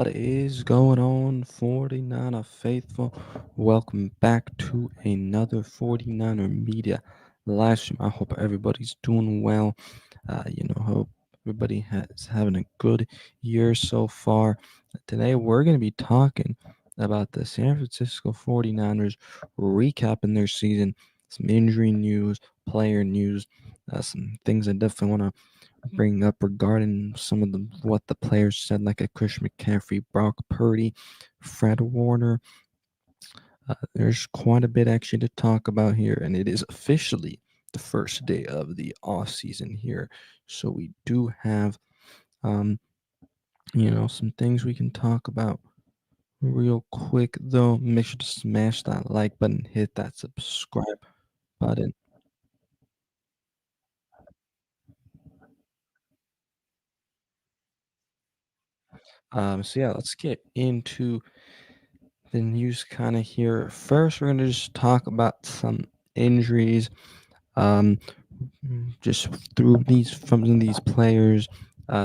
What is going on, 49er faithful? Welcome back to another 49er Media live stream. I hope everybody's doing well. Hope everybody has having a good year so far. Today, we're going to be talking about the San Francisco 49ers recapping their season, some injury news, player news, some things I definitely want to bring up regarding some of the what the players said, like a Chris McCaffrey, Brock Purdy, Fred Warner. There's quite a bit actually to talk about here, and it is officially the first day of the off season here. So we do have, um, some things we can talk about real quick. Though, make sure to smash that like button, hit that subscribe button. So yeah, let's get into the news kind of here. First, we're gonna just talk about some injuries. Um, just through these from these players.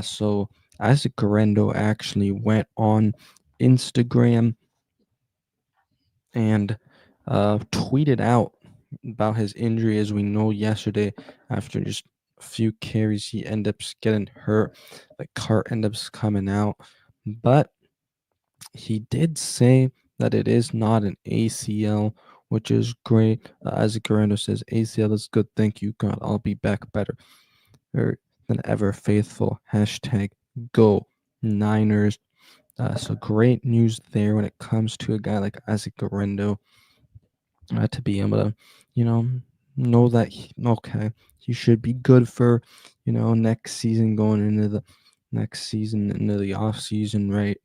So Isaac Garendo actually went on Instagram and tweeted out about his injury. As we know, yesterday after just a few carries, he ended up getting hurt. The cart ended up coming out, but he did say that it is not an ACL, which is great. Isaac Garando says ACL is good. Thank you, God. I'll be back better than ever. Faithful. Hashtag go Niners. So great news there when it comes to a guy like Isaac Garando, to be able to, you know that okay, he should be good for, next season, going into the next season, into the off season, right?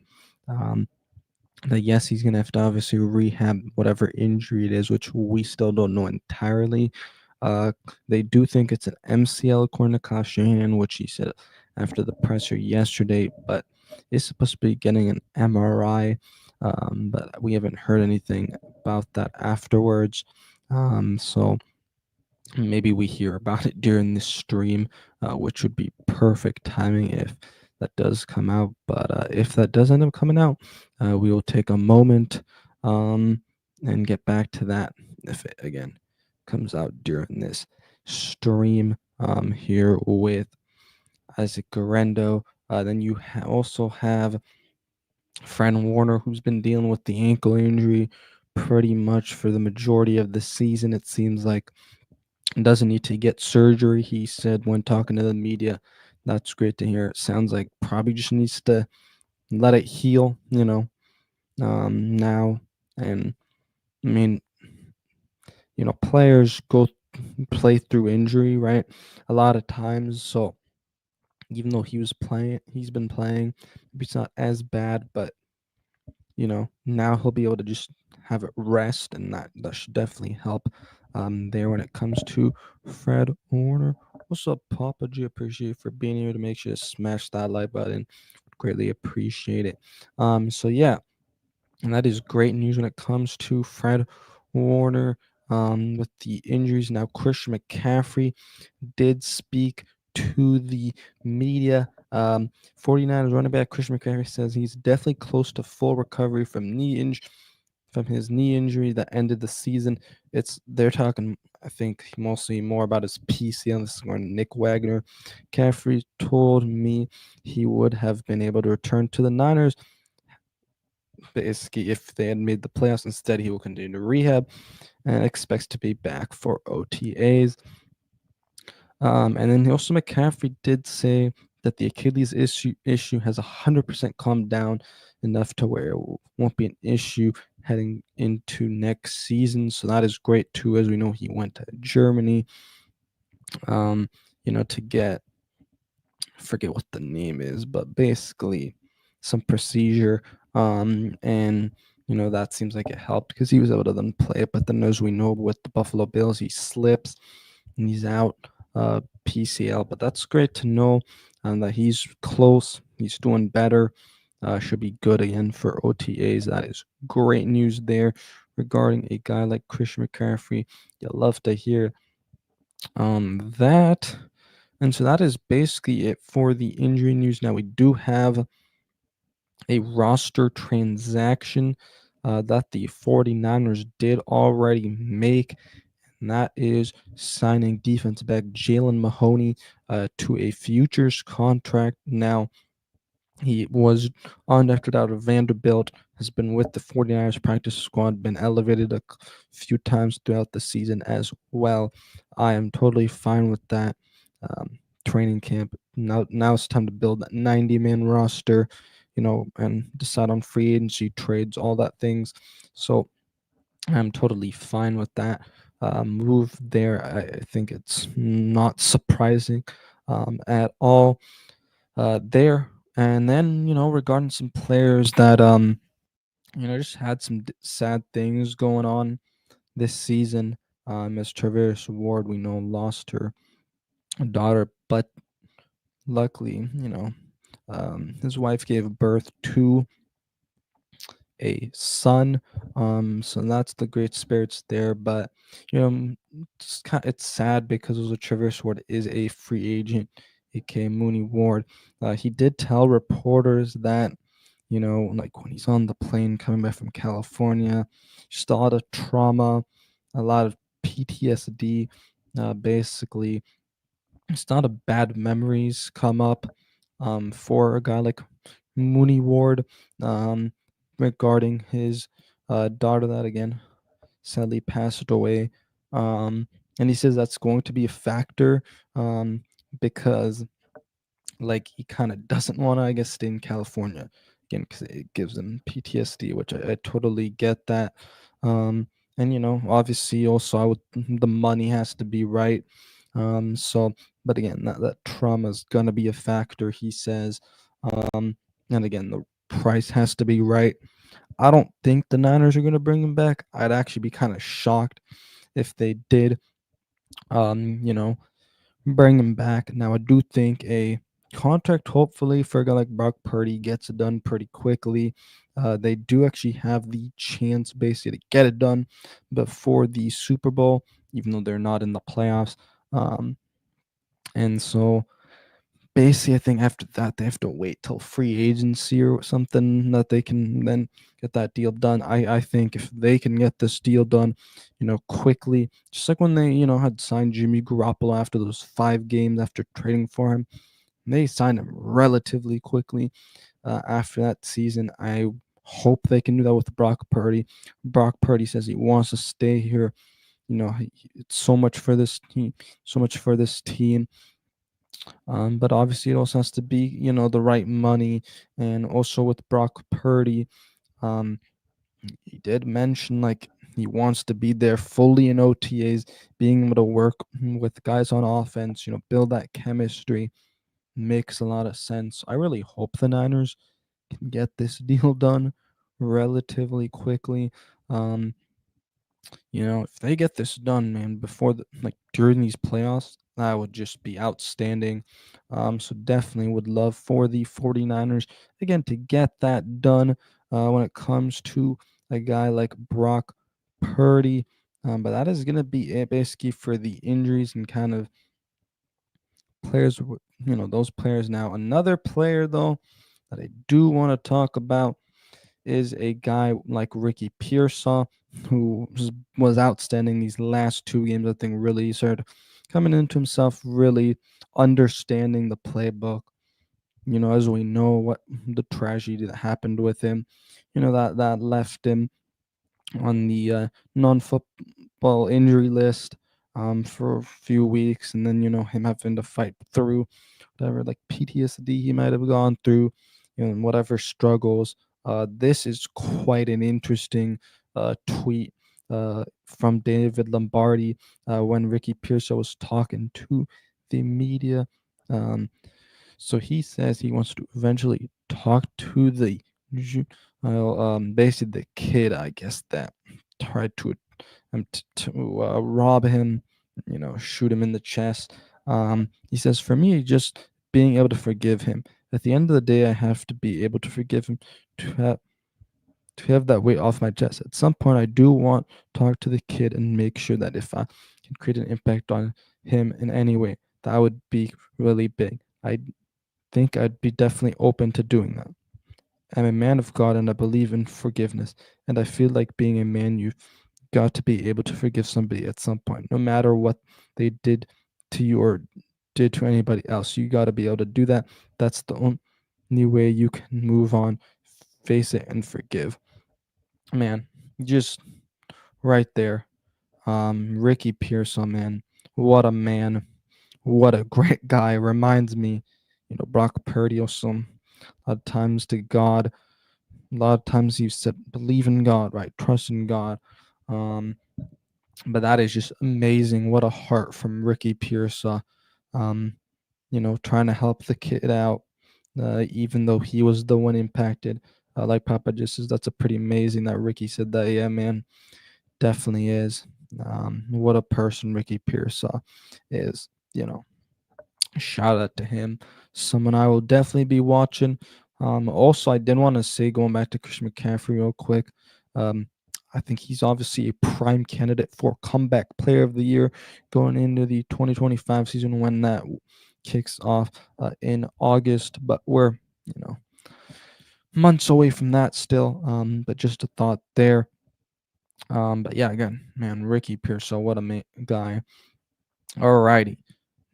Um, that yes, he's gonna have to obviously rehab whatever injury it is, which we still don't know entirely. Uh, they do think it's an MCL according to Kyle Shanahan, which he said after the presser yesterday, but is supposed to be getting an MRI. But we haven't heard anything about that afterwards. So maybe we hear about it during this stream, which would be perfect timing if that does come out. But if that does end up coming out, we will take a moment and get back to that if it again comes out during this stream here with Isaac Garendo. Then you also have Fred Warner, who's been dealing with the ankle injury pretty much for the majority of the season. It seems like doesn't need to get surgery, he said when talking to the media. That's great to hear. It sounds like probably just needs to let it heal, now. And I mean, players go play through injury, right? A lot of times. So even though he's been playing, maybe it's not as bad, but now he'll be able to just have it rest, and that should definitely help there when it comes to Fred Warner. What's up, Papa G? Appreciate for being here. To make sure to smash that like button. Greatly appreciate it. So yeah, and that is great news when it comes to Fred Warner. With the injuries now, Christian McCaffrey did speak to the media. 49ers running back Christian McCaffrey says he's definitely close to full recovery from his knee injury that ended the season. They're talking, I think, mostly more about his PCL. This is going Nick Wagner. McCaffrey told me he would have been able to return to the Niners basically if they had made the playoffs. Instead, he will continue to rehab and expects to be back for OTAs. And then also McCaffrey did say that the Achilles issue has 100% calmed down enough to where it won't be an issue heading into next season. So that is great too. As we know, he went to Germany, to get, I forget what the name is, but basically some procedure. And that seems like it helped because he was able to then play it. But then, as we know, with the Buffalo Bills, he slips and he's out, PCL. But that's great to know that he's close. He's doing better. Should be good again for OTAs. That is great news there regarding a guy like Christian McCaffrey. You love to hear that. And so that is basically it for the injury news. Now we do have a roster transaction that the 49ers did already make, and that is signing defensive back Jalen Mahoney to a futures contract. Now, he was undrafted out of Vanderbilt, has been with the 49ers practice squad, been elevated a few times throughout the season as well. I am totally fine with that. Training camp. Now it's time to build that 90-man roster, and decide on free agency trades, all that things. So I'm totally fine with that move there. I think it's not surprising at all there. And then, regarding some players that just had some sad things going on this season. As Traverse Ward, we know, lost her daughter, but luckily, his wife gave birth to a son. So that's the great spirits there. But it's sad because Traverse Ward is a free agent, aka Mooney Ward. He did tell reporters that, like when he's on the plane coming back from California, just a lot of trauma, a lot of PTSD. Basically, it's not a bad memories come up for a guy like Mooney Ward um, regarding his daughter that again sadly passed away. Um, and he says that's going to be a factor because like he kind of doesn't want to, I guess, stay in California again because it gives him PTSD, which I totally get that. And obviously, also the money has to be right. So, but again, that trauma is gonna be a factor, he says. Um, and again, the price has to be right. I don't think the Niners are gonna bring him back. I'd actually be kind of shocked if they did. Um, you know, bring him back. Now, I do think a contract, hopefully, for a guy like Brock Purdy gets it done pretty quickly. They do actually have the chance, basically, to get it done before the Super Bowl, even though they're not in the playoffs. And so basically, I think after that, they have to wait till free agency or something that they can then get that deal done. I think if they can get this deal done, quickly, just like when they, had signed Jimmy Garoppolo after those 5 games after trading for him, they signed him relatively quickly after that season. I hope they can do that with Brock Purdy. Brock Purdy says he wants to stay here. It's so much for this team, so much for this team. But obviously, it also has to be, the right money. And also with Brock Purdy, um, he did mention like he wants to be there fully in OTAs, being able to work with guys on offense, build that chemistry makes a lot of sense. I really hope the Niners can get this deal done relatively quickly. Um, if they get this done, man, before during these playoffs, that would just be outstanding. So definitely would love for the 49ers again to get that done when it comes to a guy like Brock Purdy. But that is going to be it basically for the injuries and kind of players, those players. Now, another player, though, that I do want to talk about is a guy like Ricky Pearsall, who was outstanding these last 2 games. I think really started coming into himself, really understanding the playbook. As we know what the tragedy that happened with him, that left him on the non-football injury list for a few weeks, and then him having to fight through whatever like PTSD he might have gone through, and whatever struggles. This is quite an interesting tweet from David Lombardi when Ricky Pearsall was talking to the media. Um, so he says he wants to eventually talk to the basically the kid, I guess, that tried to rob him, shoot him in the chest. He says, for me, just being able to forgive him. At the end of the day, I have to be able to forgive him to have that weight off my chest. At some point, I do want to talk to the kid and make sure that if I can create an impact on him in any way, that would be really big. I think I'd be definitely open to doing that. am a man of God and I believe in forgiveness. And I feel like being a man, you've got to be able to forgive somebody at some point, no matter what they did to you or did to anybody else. You got to be able to do that. That's the only way you can move on, face it, and forgive. Man, just right there. Ricky Pearson, man, what a man, what a great guy. Reminds me, Brock Purdy or some. A lot of times to God, a lot of times you said believe in God, right? Trust in God. Um, but that is just amazing. What a heart from Ricky Pearson. Um, trying to help the kid out, even though he was the one impacted. Like Papa just says, that's a pretty amazing that Ricky said that. Yeah, man, definitely is. What a person Ricky Pearson is. Shout out to him. Someone I will definitely be watching. Also, I did want to say, going back to Christian McCaffrey real quick, um, I think he's obviously a prime candidate for comeback player of the year going into the 2025 season when that kicks off in August. But we're, you know, months away from that still. But just a thought there. But yeah, again, man, Ricky Pearson, what a guy. Alrighty.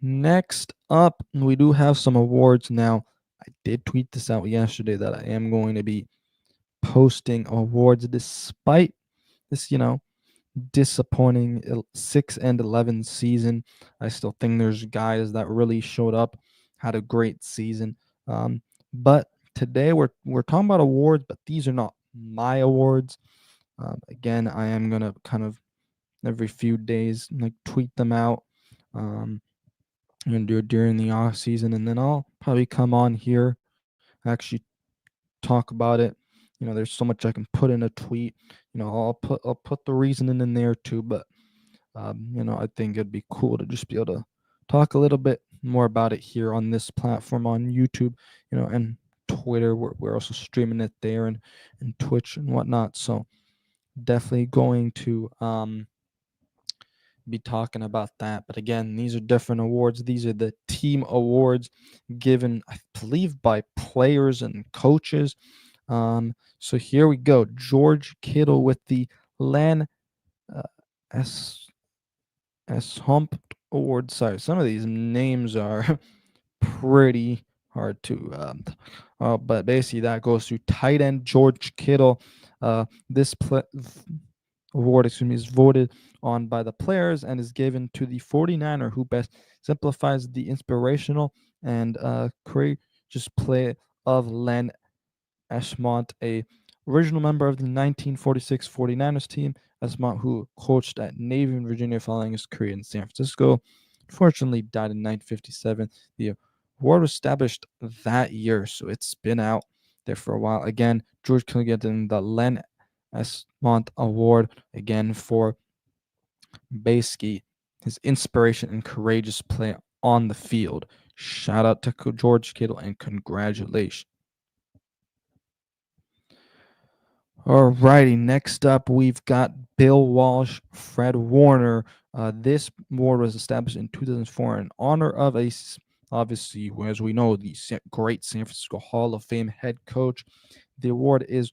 Next up, we do have some awards now. I did tweet this out yesterday that I am going to be posting awards despite this, disappointing 6-11 season. I still think there's guys that really showed up, had a great season. But today we're talking about awards, but these are not my awards. Again, I am gonna kind of every few days like tweet them out. Um, and do it during the off season, and then I'll probably come on here, actually talk about it. There's so much I can put in a tweet. I'll put the reasoning in there too, but I think it'd be cool to just be able to talk a little bit more about it here on this platform on YouTube, and Twitter. We're also streaming it there and Twitch and whatnot. So definitely going to be talking about that. But again, these are different awards. These are the team awards given, I believe, by players and coaches. So here we go. George Kittle with the Len uh, S. Hump Award. Sorry, some of these names are pretty hard to. But basically, that goes to tight end George Kittle. This award, is voted on by the players and is given to the 49er who best simplifies the inspirational and courageous play of Len Ashmont, a original member of the 1946 49ers team. Ashmont, who coached at Navy in Virginia following his career in San Francisco, unfortunately died in 1957. The award was established that year, so it's been out there for a while. Again, George Kittle getting the Len Ashmont Award again for basically his inspiration and courageous play on the field. Shout out to George Kittle and congratulations. Alrighty, next up we've got Bill Walsh, Fred Warner. This award was established in 2004 in honor of obviously, as we know, the great San Francisco Hall of Fame head coach. The award is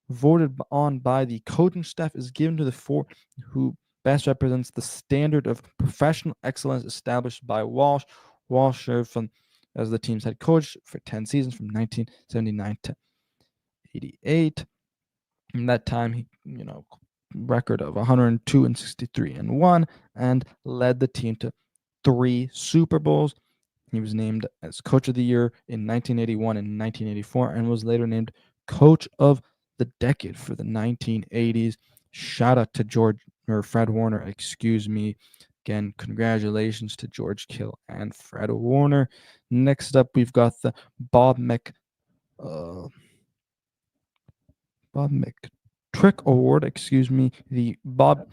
voted on by the coaching staff, is given to the four who best represents the standard of professional excellence established by Walsh. Walsh served as the team's head coach for 10 seasons from 1979 to 88. In that time, he, record of 102 and 63 and 1, and led the team to 3 Super Bowls. He was named as Coach of the Year in 1981 and 1984, and was later named Coach of the Decade for the 1980s. Shout out to Fred Warner, excuse me. Again, congratulations to George Kittle and Fred Warner. Next up, we've got the Bob uh, McTrick Award, The Bob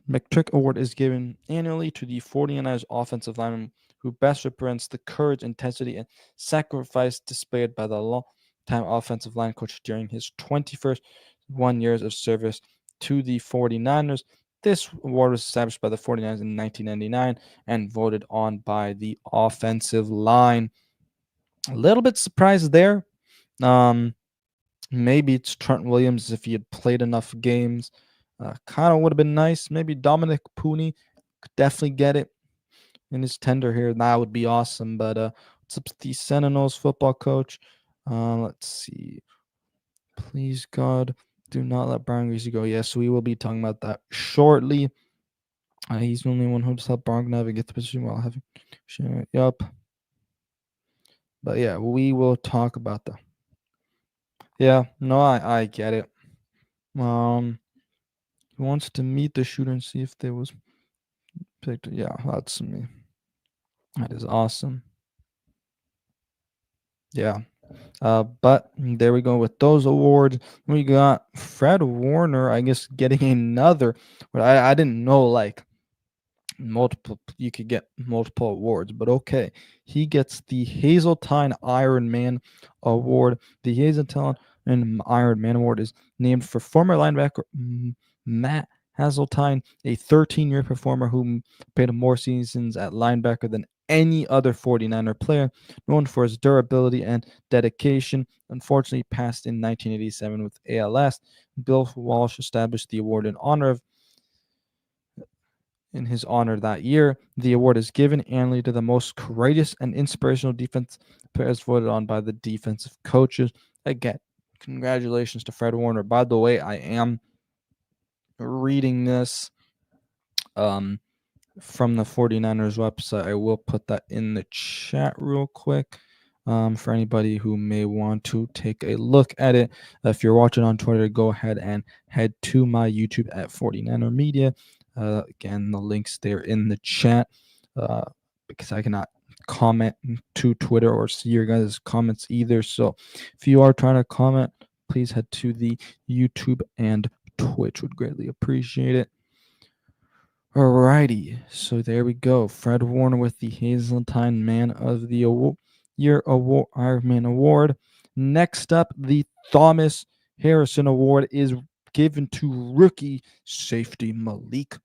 McTrick Award is given annually to the 49ers offensive lineman who best represents the courage, intensity, and sacrifice displayed by the long-time offensive line coach during his 21st 1 years of service to the 49ers. This award was established by the 49ers in 1999 and voted on by the offensive line. A little bit surprised there. Um, Maybe it's Trent Williams if he had played enough games. Kind of would have been nice. Maybe Dominic Pooney could definitely get it in his tender here. That would be awesome. But what's up with the Seminoles football coach? Let's see. Please, God, do not let Brian Griese go. Yes, we will be talking about that shortly. He's the only one who's helped Brian navigate the position while having. Yup. But yeah, we will talk about that. Yeah, no, I get it. He wants to meet the shooter and see if there was picked. Yeah, that's me. That is awesome. Yeah. But there we go with those awards. We got Fred Warner, I guess, getting another. But I didn't know like multiple you could get multiple awards, but okay, he gets the Hazeltine Iron Man award. The Hazeltine and Iron Man award is named for former linebacker Matt Hazeltine, a 13-year performer who played more seasons at linebacker than any other 49er player, known for his durability and dedication. Unfortunately, passed in 1987 with ALS. Bill Walsh established the award in his honor that year. The award is given annually to the most courageous and inspirational defense players voted on by the defensive coaches. Again, congratulations to Fred Warner. By the way, I am reading this um, from the 49ers website. I will put that in the chat real quick. For anybody who may want to take a look at it. If you're watching on Twitter, go ahead and head to my YouTube at 49er Media. Again, the link's there in the chat because I cannot comment to Twitter or see your guys' comments either. So if you are trying to comment, please head to the YouTube and Twitch. Would greatly appreciate it. Alrighty, so there we go. Fred Warner with the Hazeltine Man of the Year Award, Ironman Award. Next up, the Thomas Harrison Award is given to rookie safety Malik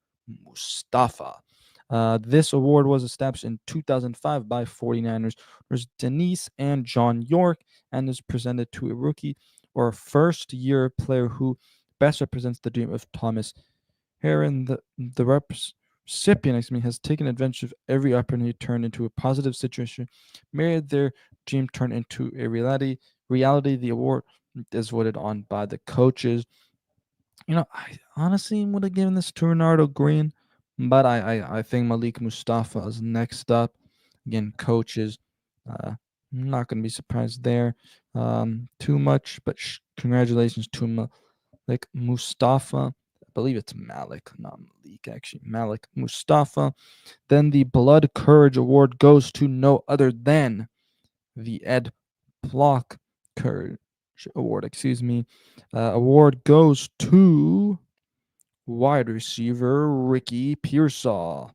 Mustafa. This award was established in 2005 by 49ers. There's Denise and John York, and is presented to a rookie or a first-year player who best represents the dream of Thomas Heron, the recipient, has taken advantage of every opportunity turned into a positive situation, made their dream turn into a reality. The award is voted on by the coaches. I honestly would have given this to Renardo Green, but I think Malik Mustafa is next up. Again, coaches. I'm not going to be surprised there too much, but congratulations to Malik Mustafa. I believe it's Malik, not Malik, actually. Malik Mustafa. Then the Blood Courage Award goes to no other than the Ed Block Courage Award, award goes to wide receiver Ricky Pearsall.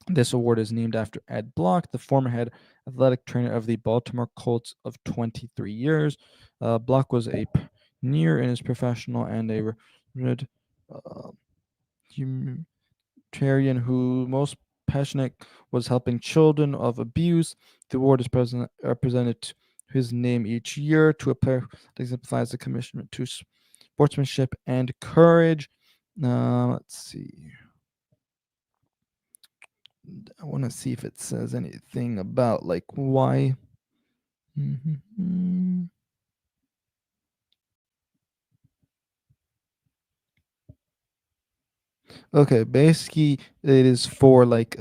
This award is named after Ed Block, the former head athletic trainer of the Baltimore Colts of 23 years. Block was a pioneer in his professional and a humanitarian who most passionate was helping children of abuse. The award is presented to his name each year to a player that exemplifies the commitment to sportsmanship and courage. Let's see. I want to see if it says anything about like why. Okay, basically it is for like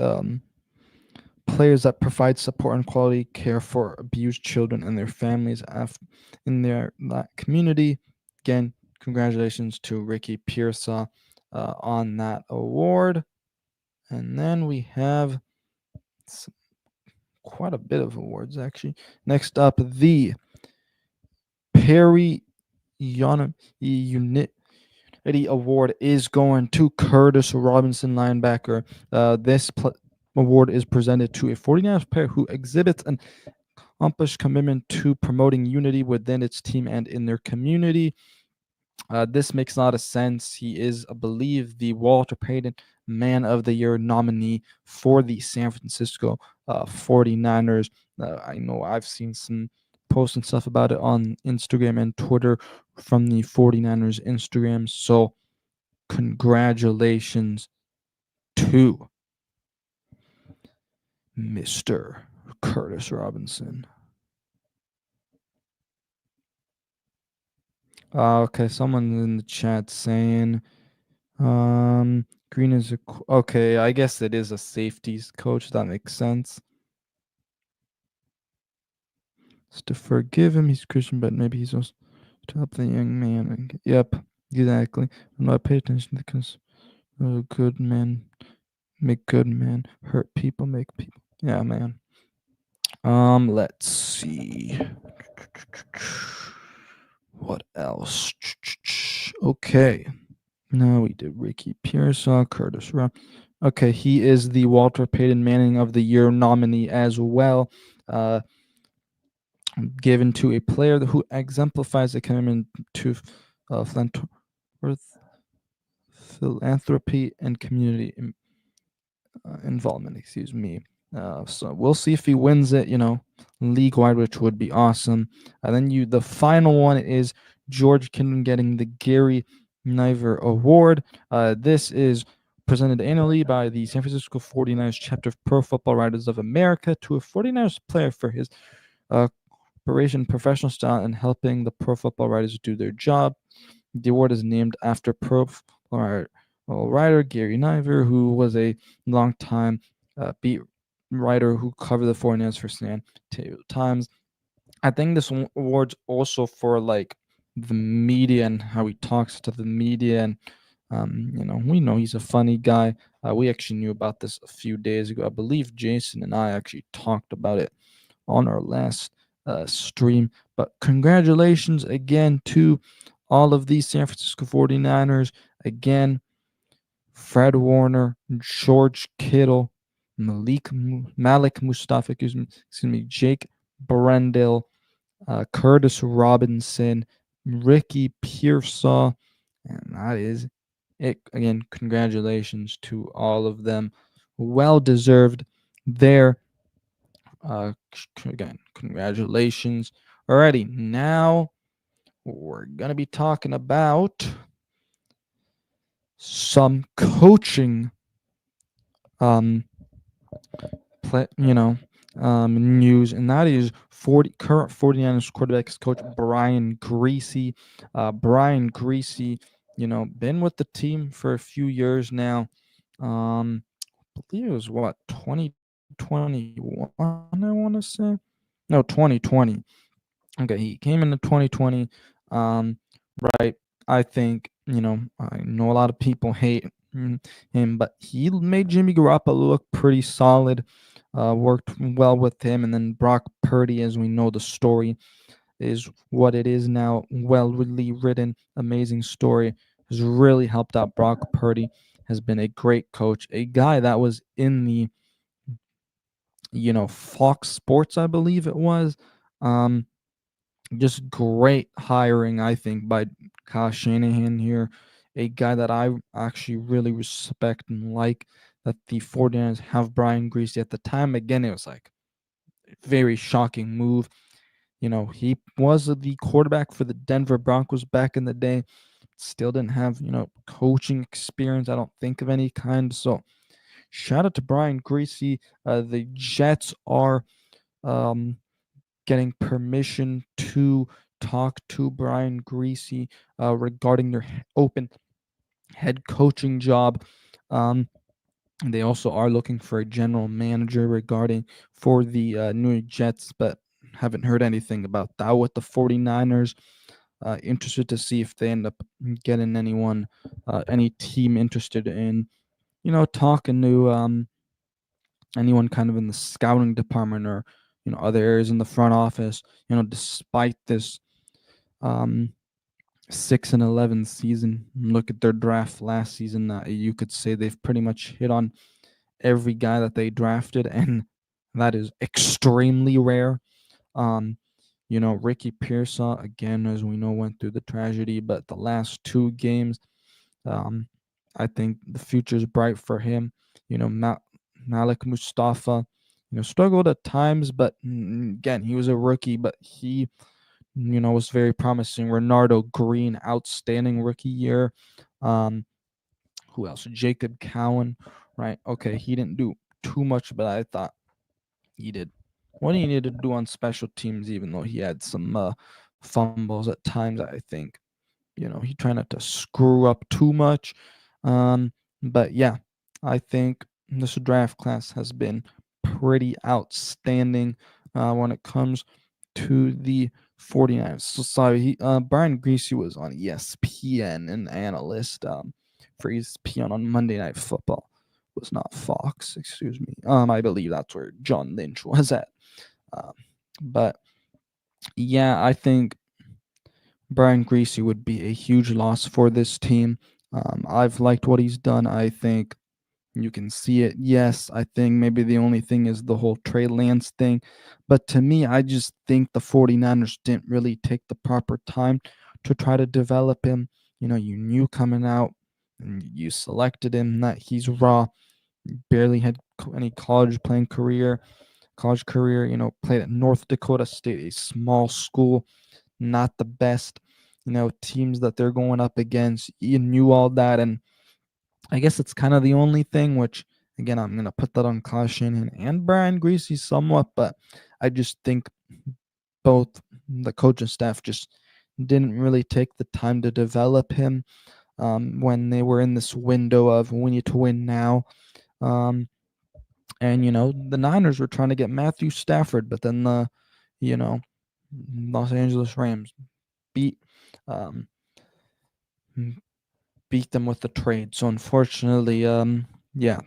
players that provide support and quality care for abused children and their families in their that community. Again, congratulations to Ricky Pearsall on that award. And then we have quite a bit of awards actually. Next up, the Perry Unity Award is going to Curtis Robinson, linebacker. This award is presented to a 49ers player who exhibits an accomplished commitment to promoting unity within its team and in their community. This makes a lot of sense. He is, I believe, the Walter Payton Man of the Year nominee for the San Francisco 49ers. I know I've seen some posting stuff about it on Instagram and Twitter from the 49ers Instagram. So congratulations to Mr. Curtis Robinson. Okay, someone in the chat saying Green is okay, I guess it is a safeties coach. That makes sense. It's to forgive him, he's Christian, but maybe he's also to help the young man. Yep, exactly. I'm not paying attention because good men make good men, hurt people make people. Yeah, man. Let's see. What else? Okay. No, we did Ricky Pearsall, Curtis Rowe. Okay, he is the Walter Payton Manning of the Year nominee as well. Given to a player who exemplifies a commitment to philanthropy and community involvement. Excuse me. So we'll see if he wins it. League wide, which would be awesome. And then the final one is George Kittle getting the Gary Niver Award. This is presented annually by the San Francisco 49ers chapter of Pro Football Writers of America to a 49ers player for his operation, professional style, and helping the Pro Football Writers do their job. The award is named after Pro Football writer Gary Niver, who was a longtime beat writer who covered the 49ers for San Diego Times. I think this award's also for like the media and how he talks to the media, and we know he's a funny guy. We actually knew about this a few days ago. I believe Jason and I actually talked about it on our last stream. But congratulations again to all of these San Francisco 49ers. Again, Fred Warner, George Kittle, Malik Mustafa, Jake Brendel, Curtis Robinson, Ricky Pearsall, and that is it. Again, congratulations to all of them. Well deserved there. Again, congratulations. Alrighty, now we're gonna be talking about some coaching news, and that is current 49ers quarterbacks coach Brian Griese. Brian Griese, been with the team for a few years now. I believe it was 2021, I want to say. No, 2020. Okay, he came into 2020. Right. I think, I know a lot of people hate him, but he made Jimmy Garoppolo look pretty solid. Worked well with him, and then Brock Purdy, as we know the story, is what it is now. Well, really written, amazing story. Has really helped out Brock Purdy. Has been a great coach, a guy that was in the, Fox Sports, I believe it was. Just great hiring, I think, by Kyle Shanahan here. A guy that I actually really respect and like, that the 49ers have Brian Griese at the time. Again, it was like a very shocking move. He was the quarterback for the Denver Broncos back in the day. Still didn't have, coaching experience, I don't think, of any kind. So shout out to Brian Griese. The Jets are getting permission to talk to Brian Griese regarding their open head coaching job. They also are looking for a general manager for the New York Jets, but haven't heard anything about that with the 49ers. Interested to see if they end up getting any team interested in, talking to anyone kind of in the scouting department, or other areas in the front office. Despite this 6-11 season, look at their draft last season. You could say they've pretty much hit on every guy that they drafted, and that is extremely rare. Ricky Pearsall, again, as we know, went through the tragedy, but the last two games, I think the future is bright for him. Malik Mustafa, struggled at times, but again, he was a rookie, but he was very promising. Renardo Green, outstanding rookie year. Um, who else? Jacob Cowan, right? Okay, he didn't do too much, but I thought he did what he needed to do on special teams, even though he had some fumbles at times. I think he tried not to screw up too much. Um, but yeah, I think this draft class has been pretty outstanding when it comes to the 49ers. So sorry, Brian Griese was on ESPN, an analyst for ESPN on Monday Night Football. Was not Fox, excuse me. I believe that's where John Lynch was at. Um, but yeah, I think Brian Griese would be a huge loss for this team. I've liked what he's done. I think you can see it. Yes, I think maybe the only thing is the whole Trey Lance thing. But to me, I just think the 49ers didn't really take the proper time to try to develop him. You knew coming out and you selected him that he's raw, barely had any college career, played at North Dakota State, a small school, not the best, teams that they're going up against. You knew all that, and I guess it's kind of the only thing which, again, I'm going to put that on caution and Brian Greasy somewhat, but I just think both the coaching staff just didn't really take the time to develop him when they were in this window of we need to win now. Um, and, the Niners were trying to get Matthew Stafford, but then you know, Los Angeles Rams beat um, beat them with the trade. So unfortunately, yeah.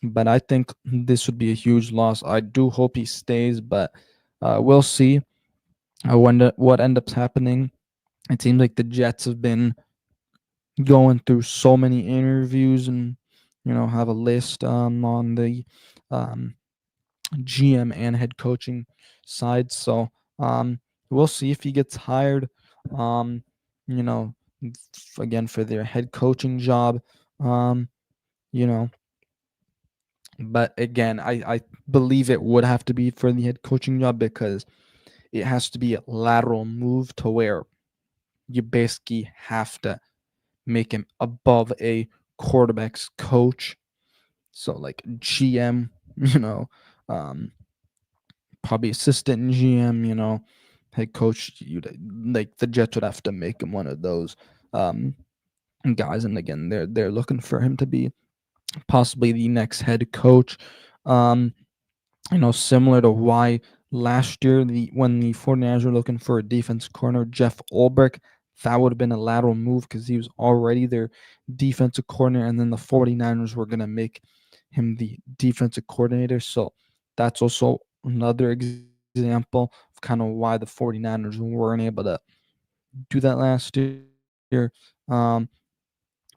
But I think this would be a huge loss. I do hope he stays, but we'll see what ends up happening. It seems like the Jets have been going through so many interviews and have a list on the um, GM and head coaching side. So we'll see if he gets hired. Um, you know, again for their head coaching job. Um, you know, but again, I believe it would have to be for the head coaching job because it has to be a lateral move to where you basically have to make him above a quarterback's coach. So like GM, um, probably assistant GM, head coach. Like the Jets would have to make him one of those um, guys. And again, they're looking for him to be possibly the next head coach. Um, similar to why last year when the 49ers were looking for a defense corner, Jeff Ulbrich, that would have been a lateral move because he was already their defensive coordinator, and then the 49ers were going to make him the defensive coordinator. So that's also another example of kind of why the 49ers weren't able to do that last year.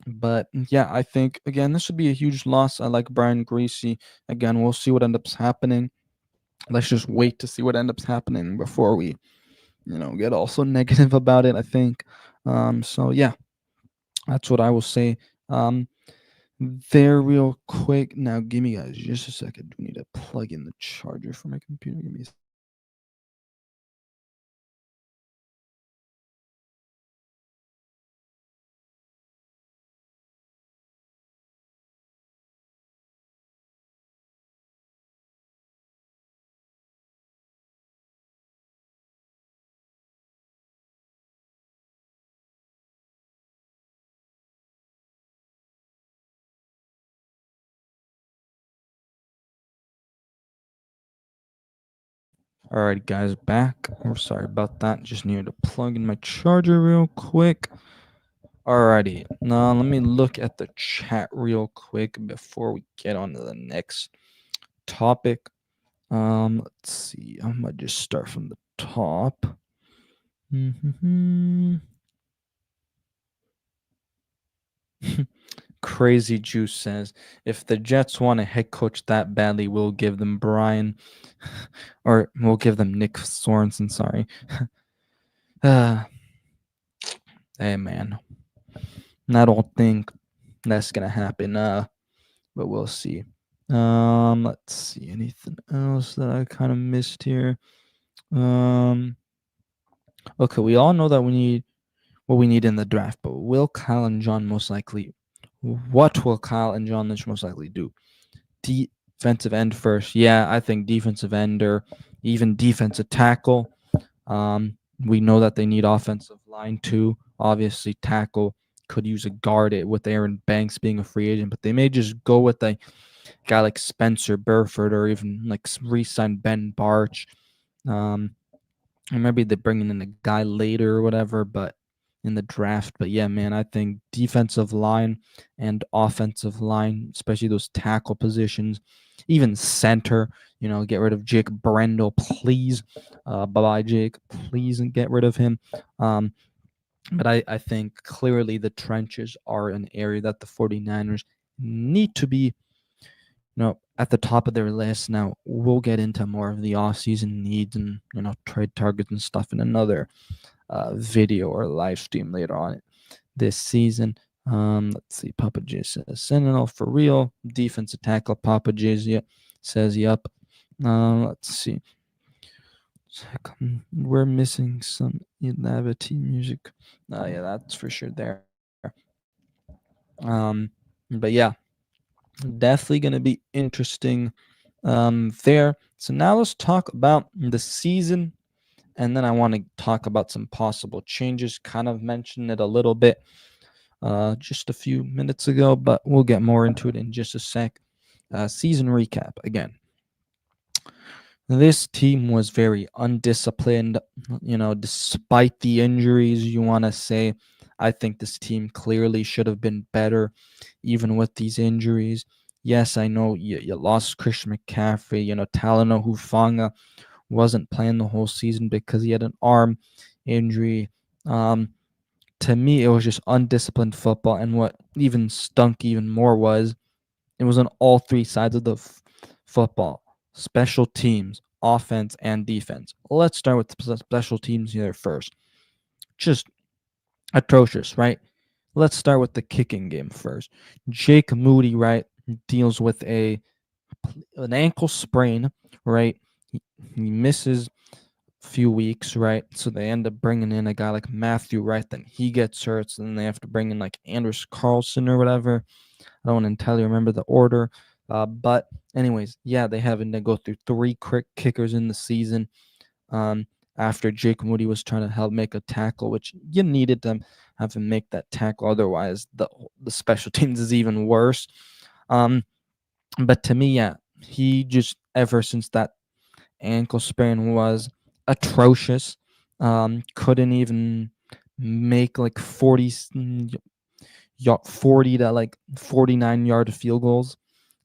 But yeah, I think again this would be a huge loss. I like Brian Greasy. Again, we'll see what ends up happening. Let's just wait to see what ends up happening before we, get also negative about it. I think. So yeah, that's what I will say. There, real quick. Now, give me guys just a second. Do need to plug in the charger for my computer. Give me a All right, guys, back. We're sorry about that. Just needed to plug in my charger real quick. Alrighty, now let me look at the chat real quick before we get on to the next topic. Let's see. I'm gonna just start from the top. Crazy Juice says, if the Jets want a head coach that badly, we'll give them Brian, or we'll give them Nick Sorensen. Sorry. Hey man, I don't think that's gonna happen. But we'll see. Let's see, anything else that I kind of missed here? Um, okay, we all know that we need what we need in the draft, but will Kyle and John most likely? What will Kyle and John Lynch most likely do? Defensive end first. Yeah, I think defensive end or even defensive tackle. We know that they need offensive line too. Obviously, tackle could use a guard it with Aaron Banks being a free agent, but they may just go with a guy like Spencer Burford or even like re-sign Ben Barch. Um, or maybe they're bringing in a guy later or whatever, but in the draft. But yeah, man, I think defensive line and offensive line, especially those tackle positions, even center, get rid of Jake Brendel, please. Bye-bye, Jake. Please and get rid of him. But I think clearly the trenches are an area that the 49ers need to be at the top of their list. Now, we'll get into more of the offseason needs and, trade targets and stuff in another video or live stream later on this season. Let's see. Papa J says Sentinel for real. Defensive tackle. Papa J says yep. Let's see. We're missing some Inavity music. Yeah, that's for sure there. But yeah, definitely going to be interesting there. So now let's talk about the season, and then I want to talk about some possible changes. Kind of mentioned it a little bit just a few minutes ago, but we'll get more into it in just a sec. Season recap again. This team was very undisciplined, despite the injuries, you want to say. I think this team clearly should have been better, even with these injuries. Yes, I know you lost Christian McCaffrey. Talanoa Hufanga wasn't playing the whole season because he had an arm injury. To me, it was just undisciplined football. And what even stunk even more was it was on all three sides of the football: special teams, offense, and defense. Let's start with the special teams here first. Just atrocious, right? Let's start with the kicking game first. Jake Moody, right, deals with an ankle sprain, right? He misses a few weeks, right? So they end up bringing in a guy like Matthew, right? Then he gets hurt, so then they have to bring in like Anders Carlson or whatever. I don't entirely remember the order. But anyways, yeah, they having to go through three quick kickers in the season. After Jake Moody was trying to help make a tackle, which you needed to have him make that tackle. Otherwise, the special teams is even worse. But to me, yeah, he just ever since that ankle sprain was atrocious. Couldn't even make like 40 to like 49-yard field goals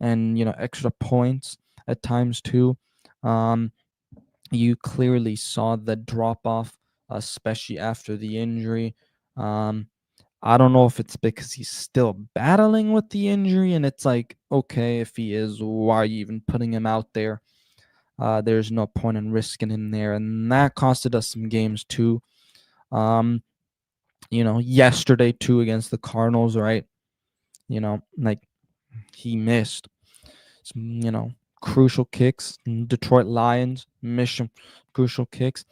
and extra points at times too. um you clearly saw the drop off, especially after the injury. um I don't know if it's because he's still battling with the injury and it's like, okay, if he is, why are you even putting him out there? There's no point in risking him there, and that costed us some games too. um Yesterday too against the Cardinals, right? Like he missed some, crucial kicks. Detroit Lions missed some crucial kicks.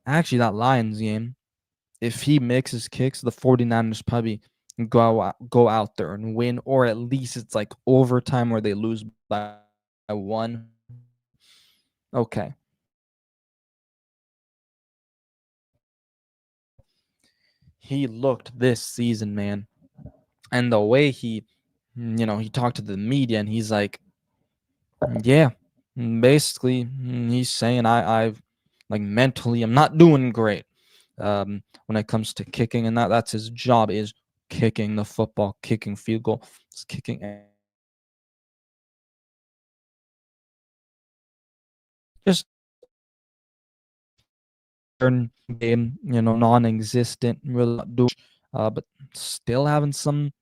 Actually, that Lions game, if he mixes kicks, the 49ers probably go out there and win, or at least it's like overtime where they lose by one. Okay. He looked this season, man. And the way he talked to the media and he's like, yeah, basically, he's saying I've like mentally I'm not doing great. When it comes to kicking, and that's his job is kicking the football, kicking field goal, kicking just game, non-existent, really not doing, but still having some,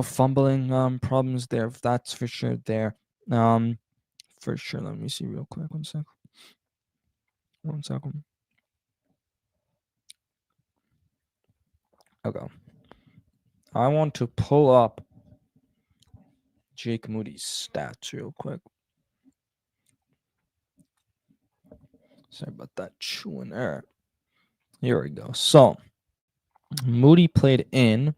fumbling problems there. That's for sure there. Um, for sure. Let me see real quick. One second. One second. Okay. I want to pull up Jake Moody's stats real quick. Sorry about that chewing there. Here we go. So Moody played in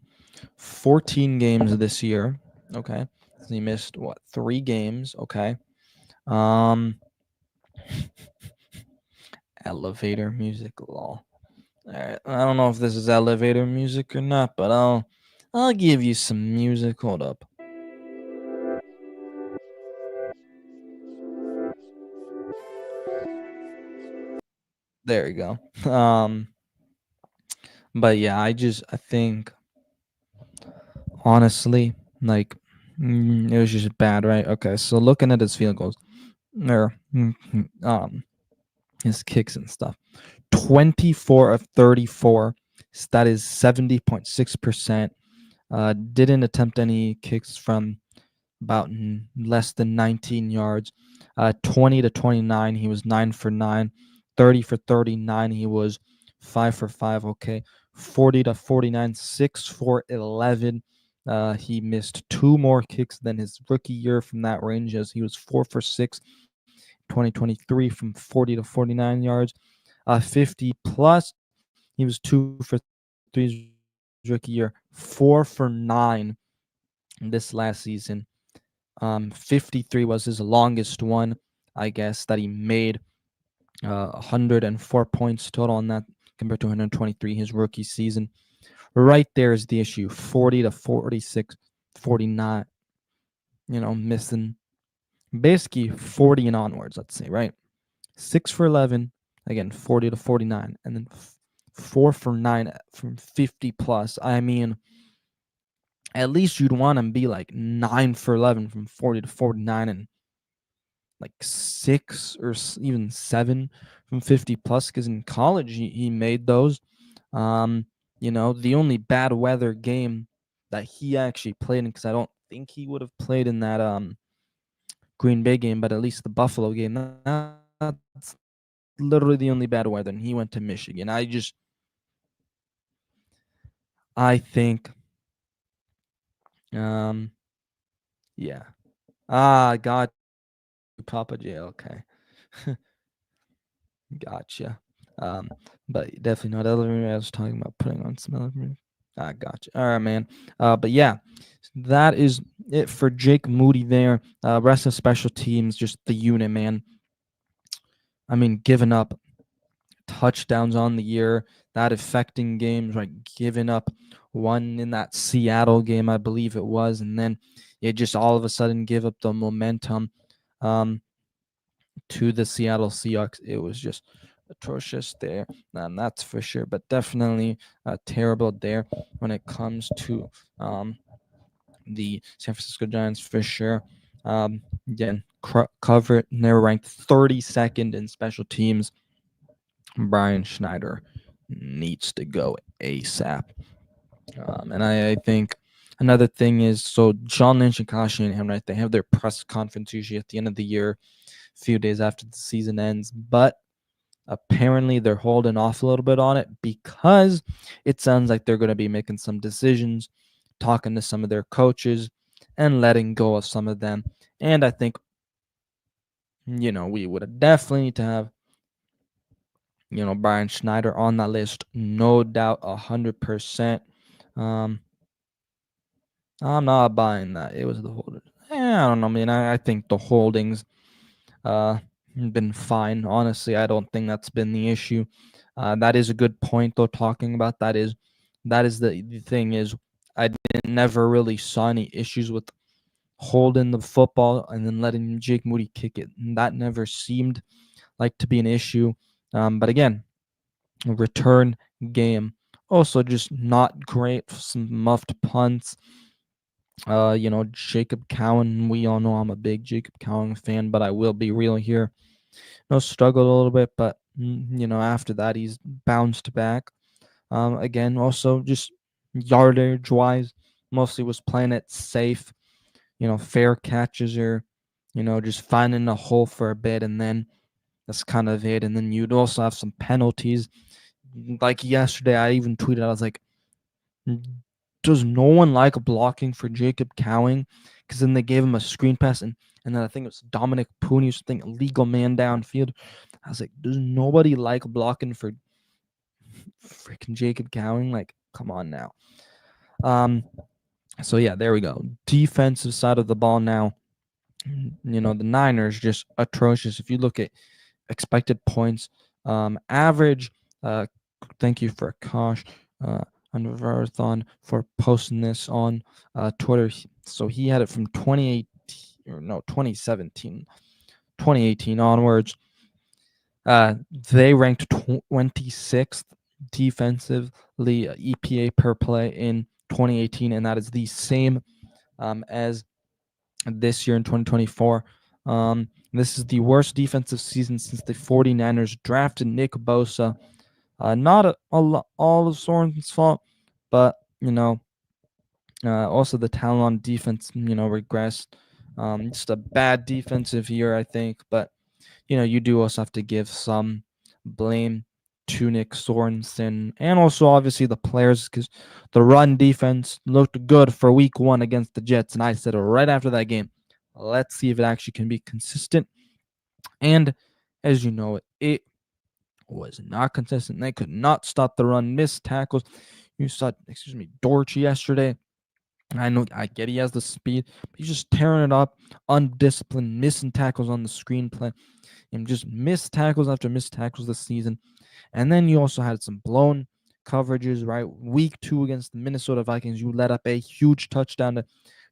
14 games this year. Okay. So he missed what, 3 games? Okay. Um Elevator music law. Alright. I don't know if this is elevator music or not, but I'll give you some music. Hold up. There you go. But yeah, I think honestly, like, it was just bad, right? Okay, so looking at his field goals, or his kicks and stuff, 24 of 34. That is 70.6%. Didn't attempt any kicks from about less than 19 yards. 20 to 29, he was 9 for 9. 30 for 39, he was 5 for 5. Okay. 40 to 49, 6 for 11. He missed 2 more kicks than his rookie year from that range, as he was 4 for 6 2023 from 40 to 49 yards. 50 plus, he was 2 for 3 his rookie year, 4 for 9 this last season. 53 was his longest one, I guess, that he made. 104 points total on that compared to 123 his rookie season. Right there is the issue. 40 to 46, 49. Missing basically 40 and onwards, let's say, right? 6 for 11, again, 40 to 49, and then 4 for 9 from 50 plus. I mean, at least you'd want to be like 9 for 11 from 40 to 49, and like 6 or even 7 from 50 plus, because in college he made those. The only bad weather game that he actually played in, because I don't think he would have played in that Green Bay game, but at least the Buffalo game, that's literally the only bad weather, and he went to Michigan. I think yeah. Got you, Papa J. Okay. Gotcha. Um, but definitely not elevator. I was talking about putting on some elevator. Gotcha. All right, man. But yeah, that is it for Jake Moody there. Rest of special teams, just the unit, man. I mean, giving up touchdowns on the year, that affecting games, like giving up one in that Seattle game, I believe it was, and then it just all of a sudden give up the momentum. To the Seattle Seahawks. It was just atrocious there, that's for sure. But definitely terrible there when it comes to the San Francisco Giants, for sure. Again, covered. They're ranked 32nd in special teams. Brian Schneider needs to go ASAP. And I think another thing is, so John Lynch and Kyle Shanahan, right? They have their press conference usually at the end of the year, few days after the season ends, but apparently they're holding off a little bit on it because it sounds like they're going to be making some decisions, talking to some of their coaches, and letting go of some of them. And I think, we would definitely need to have, Brian Schneider on that list, no doubt, 100%. I'm not buying that. It was the holders. I don't know, man. I think the holdings been fine. Honestly, I don't think that's been the issue. That is a good point, though. Talking about that is the thing is, I never really saw any issues with holding the football and then letting Jake Moody kick it. And that never seemed like to be an issue. But again, a return game also just not great. Some muffed punts. Jacob Cowan. We all know I'm a big Jacob Cowan fan, but I will be real here. Struggled a little bit, but after that he's bounced back. Again, also just yardage wise, mostly was playing it safe. Fair catches or just finding a hole for a bit, and then that's kind of it. And then you'd also have some penalties. Like yesterday, I even tweeted, I was like, does no one like blocking for Jacob Cowan? because then they gave him a screen pass, and then I think it was Dominic Pooney or something, illegal man downfield. I was like, does nobody like blocking for freaking Jacob Cowing? Like, come on now. So yeah, there we go. Defensive side of the ball now. The Niners just atrocious. If you look at expected points, average. Thank you for Akash Anvarathon for posting this on Twitter. So he had it from 2018 onwards. They ranked 26th defensively EPA per play in 2018, and that is the same as this year in 2024. This is the worst defensive season since the 49ers drafted Nick Bosa. Not all of Sorensen's fault, but also the talent on defense, regressed. Just a bad defensive year, I think. But you do also have to give some blame to Nick Sorensen and also obviously the players, because the run defense looked good for week 1 against the Jets. And I said right after that game, let's see if it actually can be consistent. And as you know, it was not consistent. They could not stop the run, missed tackles. You saw, Dortch yesterday. I get he has the speed, but he's just tearing it up, undisciplined, missing tackles on the screenplay, and just missed tackles after missed tackles this season. And then you also had some blown coverages, right? Week 2 against the Minnesota Vikings, you let up a huge touchdown to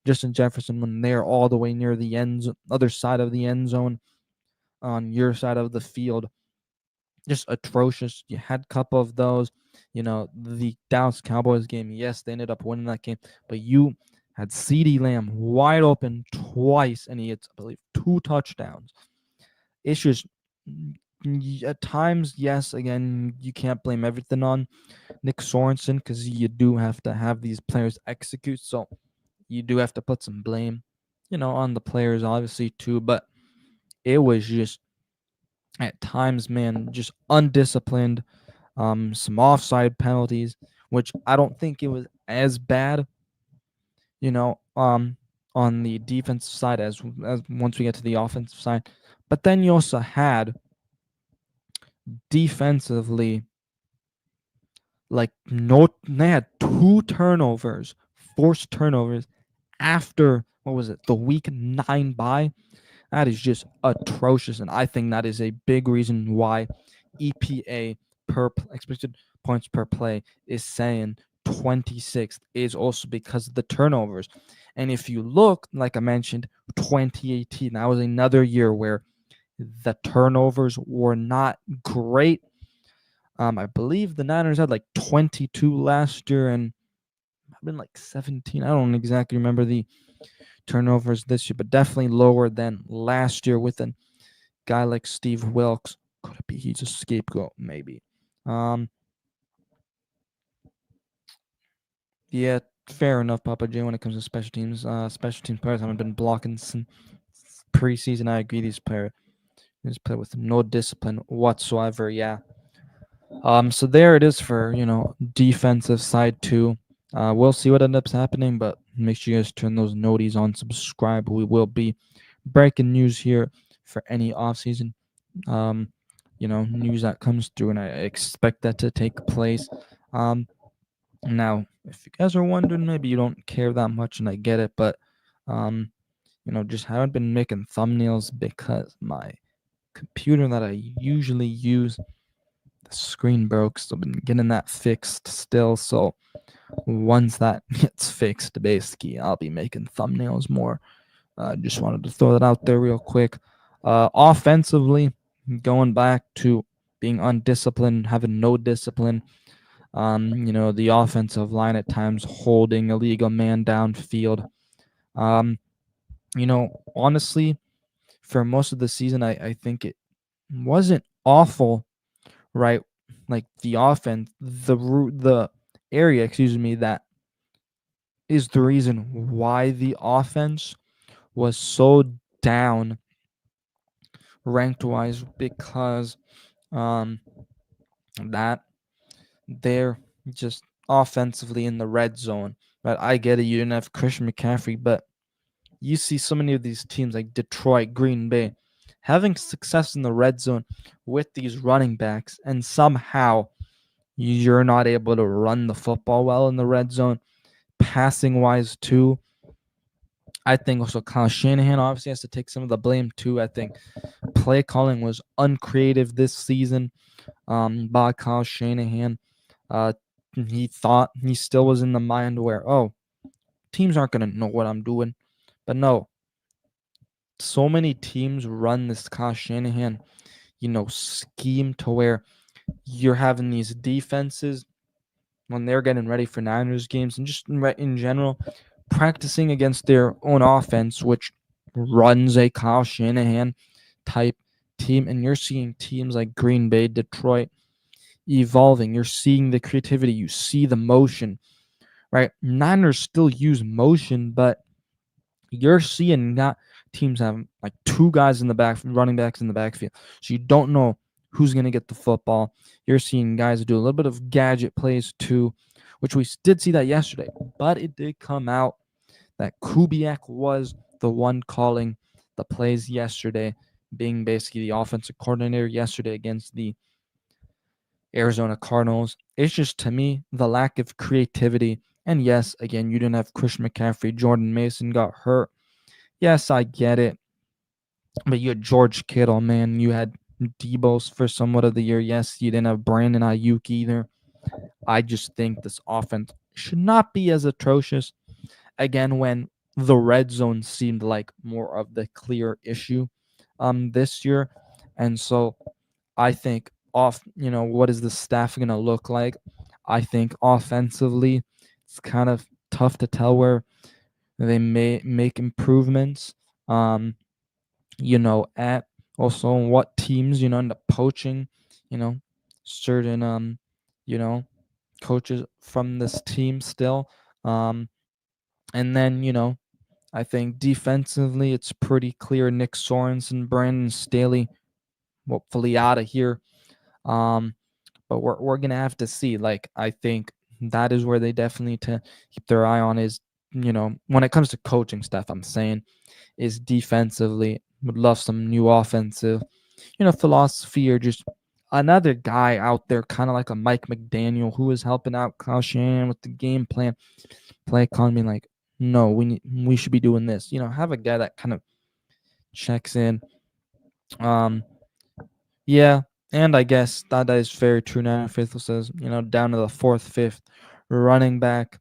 Justin Jefferson when they're all the way near the other side of the end zone on your side of the field. Just atrocious. You had a couple of those. The Dallas Cowboys game, yes, they ended up winning that game, but you had CeeDee Lamb wide open twice, and he had, I believe, 2 touchdowns. It's just, at times, yes, again, you can't blame everything on Nick Sorensen because you do have to have these players execute, so you do have to put some blame, on the players, obviously, too, but it was just, at times, man, just undisciplined. Some offside penalties, which I don't think it was as bad, on the defensive side as once we get to the offensive side. But then you also had defensively, they had 2 turnovers, forced turnovers after, what was it, the week 9 bye. That is just atrocious, and I think that is a big reason why EPA expected points per play is saying 26th, is also because of the turnovers. And if you look, like I mentioned, 2018, that was another year where the turnovers were not great. I believe the Niners had like 22 last year, and I've been like 17. I don't exactly remember the turnovers this year, but definitely lower than last year with a guy like Steve Wilks. Could it be he's a scapegoat? Maybe. Yeah, fair enough, Papa J. When it comes to special teams, players haven't been blocking since preseason. I agree. These players play with no discipline whatsoever. Yeah. So there it is for defensive side too. We'll see what ends up happening, but make sure you guys turn those noties on, subscribe. We will be breaking news here for any offseason news that comes through, and I expect that to take place. Now, if you guys are wondering, maybe you don't care that much, and I get it, but just haven't been making thumbnails because my computer that I usually use, the screen broke, so I've been getting that fixed still. So once that gets fixed, basically, I'll be making thumbnails more. Just wanted to throw that out there real quick. Offensively, going back to being undisciplined, having no discipline. The offensive line at times holding illegal man downfield. Honestly, for most of the season, I think it wasn't awful, right? Like the offense, the area, that is the reason why the offense was so down ranked wise, because that they're just offensively in the red zone. But I get it, you didn't have Christian McCaffrey, but You see so many of these teams like Detroit, Green Bay, having success in the red zone with these running backs, and somehow you're not able to run the football well in the red zone, passing wise too. I think also Kyle Shanahan obviously has to take some of the blame too. I think play calling was uncreative this season by Kyle Shanahan. Uh, he thought he still was in the mind where, oh, teams aren't going to know what I'm doing. But no, so many teams run this Kyle Shanahan, scheme to where you're having these defenses when they're getting ready for Niners games and just in general practicing against their own offense, which runs a Kyle Shanahan type team. And you're seeing teams like Green Bay, Detroit evolving. You're seeing the creativity. You see the motion, right? Niners still use motion, but you're seeing that teams have like two guys in the back, running backs in the backfield. So you don't know who's going to get the football. You're seeing guys do a little bit of gadget plays too, which we did see that yesterday. But it did come out that Kubiak was the one calling the plays yesterday, being basically the offensive coordinator yesterday against the Arizona Cardinals. It's just, to me, the lack of creativity. And yes, again, you didn't have Christian McCaffrey. Jordan Mason got hurt. Yes, I get it. But you had George Kittle, man. You had Debo's for somewhat of the year. Yes, you didn't have Brandon Ayuk either. I just think this offense should not be as atrocious. Again, when the red zone seemed like more of the clear issue this year. And so I think what is the staff going to look like? I think offensively, it's kind of tough to tell where they may make improvements. At also what teams, end up poaching, certain, you know, coaches from this team still. Um, and then, I think defensively, it's pretty clear Nick Sorensen, Brandon Staley, hopefully out of here. Um, but we're gonna have to see. Like, I think that is where they definitely need to keep their eye on is, when it comes to coaching stuff, I'm saying is defensively. Would love some new offensive, philosophy or just another guy out there, kind of like a Mike McDaniel who is helping out Kyle Shanahan with the game plan, play calling me like, no, we should be doing this. Have a guy that kind of checks in. Um, yeah, and I guess that is very true. Now Faithful says, down to the fourth, fifth running back,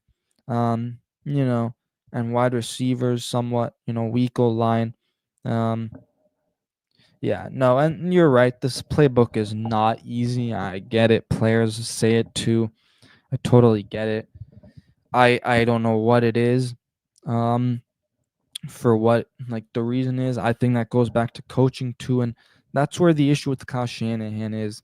um, you know, and wide receivers somewhat, weak old line. Um, yeah, no, and you're right. This playbook is not easy. I get it. Players say it too. I totally get it. I don't know what it is. Um, for what like the reason is. I think that goes back to coaching too, and that's where the issue with Kyle Shanahan is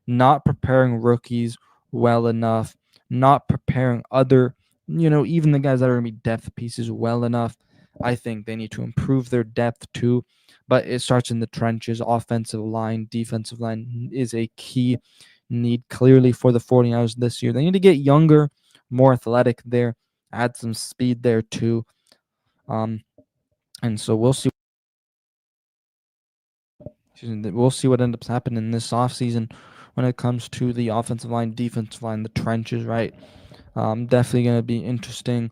not preparing rookies well enough, not preparing other, even the guys that are going to be depth pieces well enough. I think they need to improve their depth too, but it starts in the trenches. Offensive line, defensive line is a key need clearly for the 49ers this year. They need to get younger, more athletic there, add some speed there too. Um, and so we'll see. We'll see what ends up happening this offseason when it comes to the offensive line, defensive line, the trenches, right? Definitely going to be interesting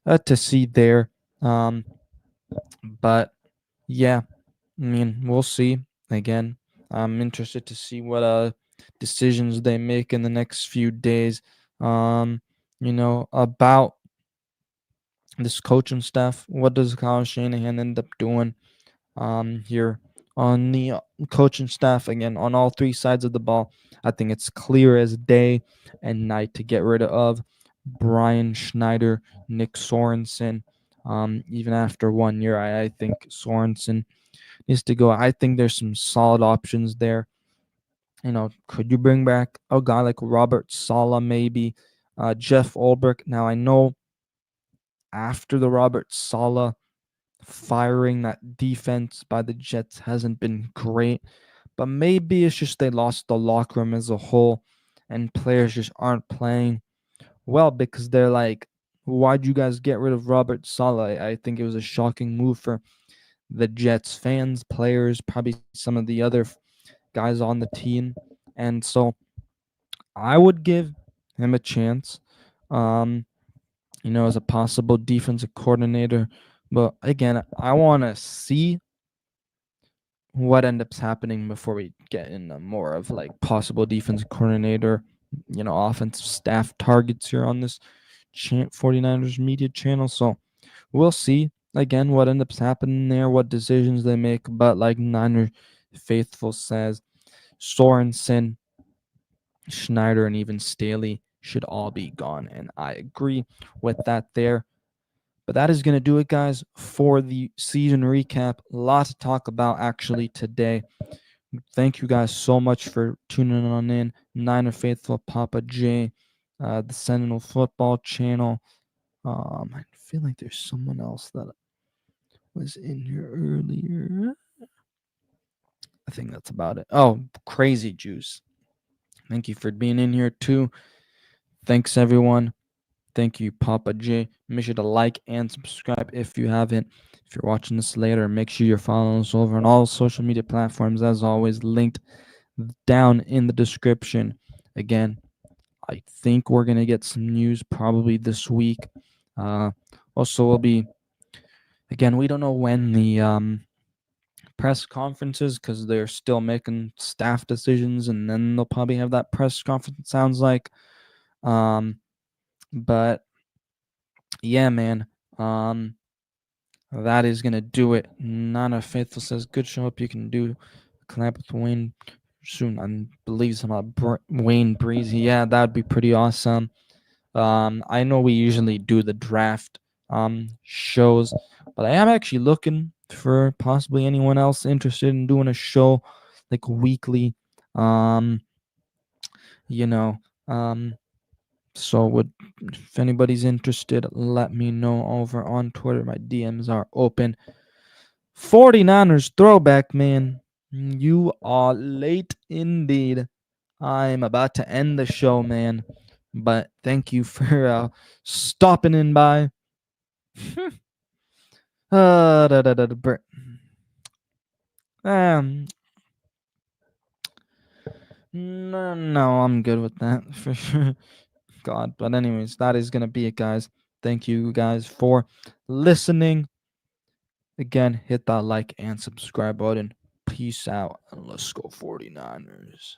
to see there. But yeah, I mean, we'll see. Again, I'm interested to see what decisions they make in the next few days. About this coaching staff. What does Kyle Shanahan end up doing? Here on the coaching staff again on all three sides of the ball. I think it's clear as day and night to get rid of Brian Schneider, Nick Sorensen. Even after 1 year, I think Sorensen needs to go. I think there's some solid options there. Could you bring back a guy like Robert Sala, maybe Jeff Ulbrich? Now I know after the Robert Sala firing, that defense by the Jets hasn't been great, but maybe it's just they lost the locker room as a whole and players just aren't playing well because they're like Why'd you guys get rid of Robert Saleh? I think it was a shocking move for the Jets fans, players, probably some of the other guys on the team. And so I would give him a chance, um, as a possible defensive coordinator. But again, I want to see what ends up happening before we get into more of like possible defensive coordinator, offensive staff targets here on this 49ers media channel. So we'll see again what ends up happening there, what decisions they make. But like Niner Faithful says, Sorensen, Schneider, and even Staley should all be gone. And I agree with that there. But that is going to do it, guys, for the season recap. A lot to talk about actually today. Thank you guys so much for tuning on in. Niner Faithful, Papa J, the Sentinel Football Channel. I feel like there's someone else that was in here earlier. I think that's about it. Oh, Crazy Juice. Thank you for being in here too. Thanks, everyone. Thank you, Papa J. Make sure to like and subscribe if you haven't. If you're watching this later, make sure you're following us over on all social media platforms, as always, linked down in the description. Again, I think we're going to get some news probably this week. Also, again, we don't know when the press conferences, because they're still making staff decisions, and then they'll probably have that press conference, sounds like. But yeah, man. That is gonna do it. Nana Faithful says, "Good show. Hope you can do a collab with Wayne soon." I believe some about Wayne Breezy. Yeah, that'd be pretty awesome. I know we usually do the draft shows, but I am actually looking for possibly anyone else interested in doing a show like weekly. Um, you know, um, so if anybody's interested, let me know over on Twitter. My DMs are open. 49ers throwback, man. You are late indeed. I'm about to end the show, man. But thank you for stopping in by. Da, da, da, da, um, no, I'm good with that for sure. God. But, anyways, that is going to be it, guys. Thank you guys for listening. Again, hit that like and subscribe button. Peace out, and let's go 49ers.